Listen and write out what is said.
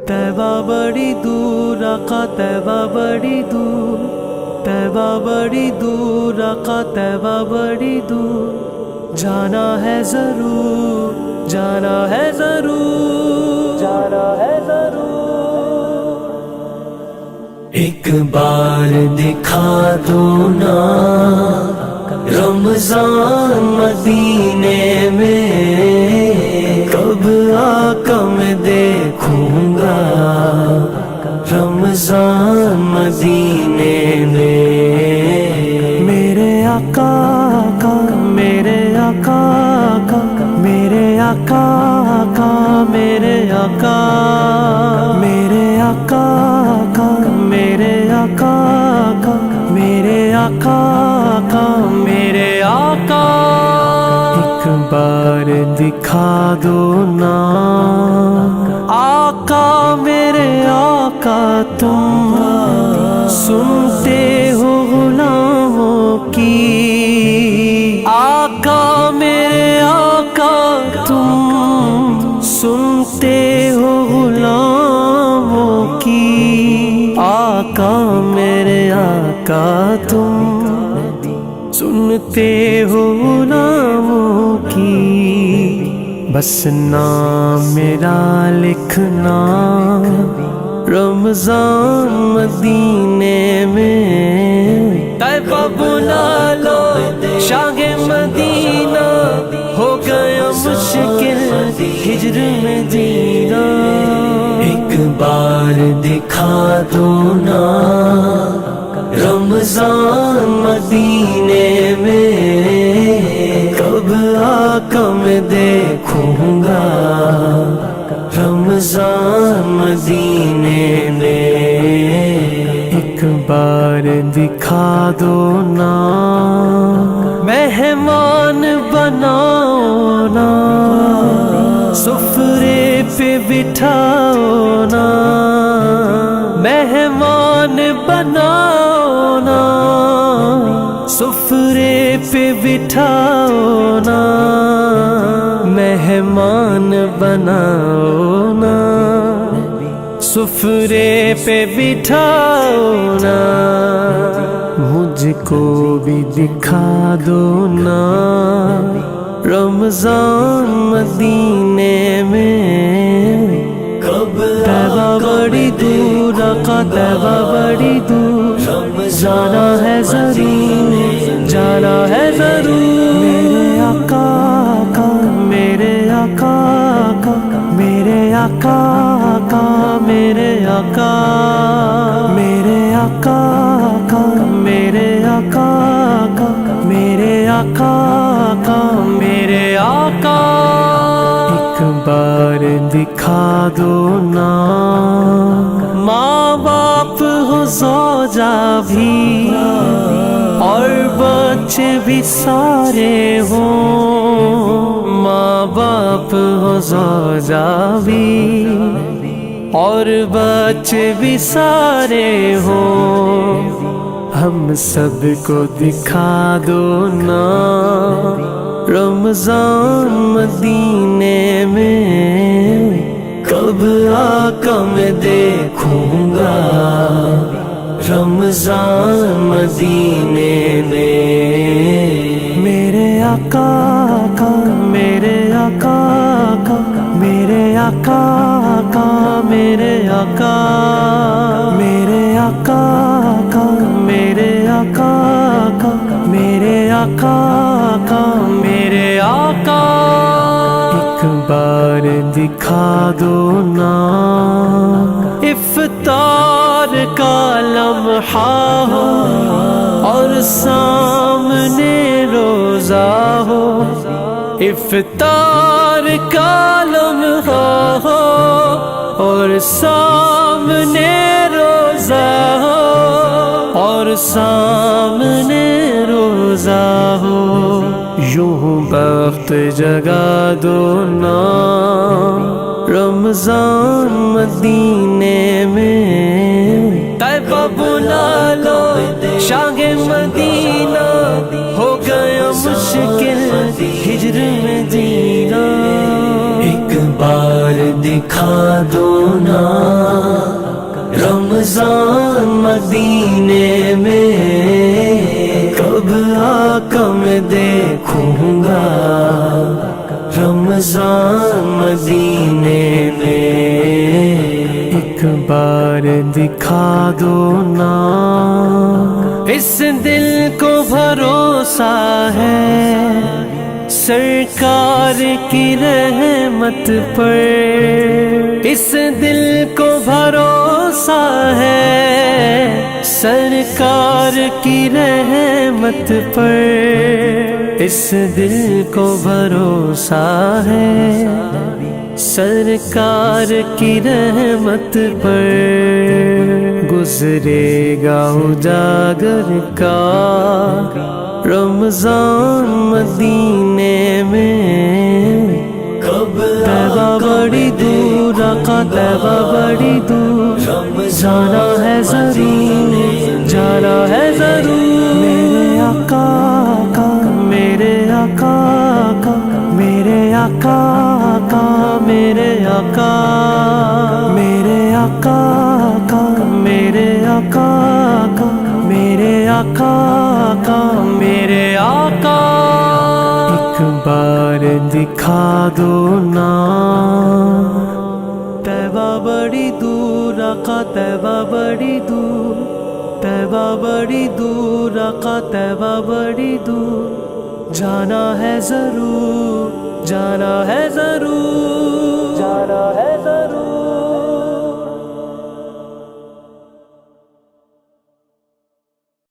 तैबा बड़ी दूर आका तैबा बड़ी दूर, तैबा बड़ी दूर आका तैबा बड़ी दूर, जाना है जरूर, जाना है जरूर, जाना है जरूर। एक बार दिखा दो ना रमजान मदीने में, कब आका मैं देखूंगा रमजान मदीने में। मेरे आका का, मेरे आका का, मेरे आका का, मेरे आका, मेरे आका का, मेरे आका का, मेरे आका का, मेरे आका। एक बार दिखा दो ना आका, मेरे आका तुम सुनते हो गुलामों की, आका मेरे आका तुम सुनते हो गुलामों की, आका मेरे आका तुम सुनते हो गुलामों की। बस नाम मेरा लिखना रमजान मदीने में, तैबा बुला लो शागे मदीना, हो गया मुश्किल हिज्र में जीना। एक बार दिखा दो ना रमजान मदीने में, कब आका मैं देखूंगा रमजान मदीने में। एक बार दिखा दो ना मेहमान बनाओ ना, सुफरे पे बिठाओ ना, मेहमान बनाओ ना, सुफरे पे बिठाओ ना, मेहमान बनाओ ना, सुफरे पे बिठाओ ना। मुझको भी दिखा दो ना रमजान मदीने में, कब तैबा बड़ी दूर आका तैबा बड़ी दूर, जाना है जरूर, जाना है जरूर। मेरे आका का, मेरे आका का, मेरे आका का, मेरे आका, मेरे आका का, मेरे आका का, मेरे आका का, मेरे आका। एक बार दिखा दो ना माँ बाप हो ज़ौजा भी, और बच्चे भी सारे हो, माँ बाप हो ज़ौजा भी, और बच्चे भी सारे हो। हम सबको दिखा दो ना रमजान मदीने में, कब आका मैं देखूंगा रमजान मदीने में। मेरे आका का, मेरे आका का, मेरे आका का, मेरे आका, मेरे आका का, मेरे आका का, मेरे आका का, मेरे आका। एक बार दिखा दो ना इफ्तार का लम्हा हो, और सामने रोजा हो, इफ्तार का लम्हा हो, और सामने रोजा हो, और सामने रोजा हो। यूं वक्त जगा दो ना रमजान मदीने में, तैबा बुला लो शागे मदीना, हो गया मुश्किल हिज्र में जीना। एक बार بار دکھا دو نا رمضان مدینے میں، کب آقا میں دیکھوں گا رمضان مدینے میں، ایک بار دکھا دو نا، اس دل کو بھروسہ ہے سرکار کی رحمت پر، اس دل کو بھروسہ ہے سرکار کی رحمت پر، اس دل کو بھروسہ ہے سرکار کی رحمت پر، گزرے گا اجاگر کا رمضان مدینے میں، کب طیبہ بڑی دور آقا طیبہ بڑی دور، جانا ہے ضرور جانا ہے ضرور، میرے آقا کا میرے آقا کا میرے آقا کا میرے آقا میرے آقا کا میرے آقا کا میرے آقا کا میرے آقا، ایک بار دکھا دو نا، طیبہ بڑی دور آقا طیبہ بڑی دور، طیبہ بڑی دور آقا طیبہ بڑی دور، جانا ہے ضرور جانا ہے ضرور جانا ہے ضرور۔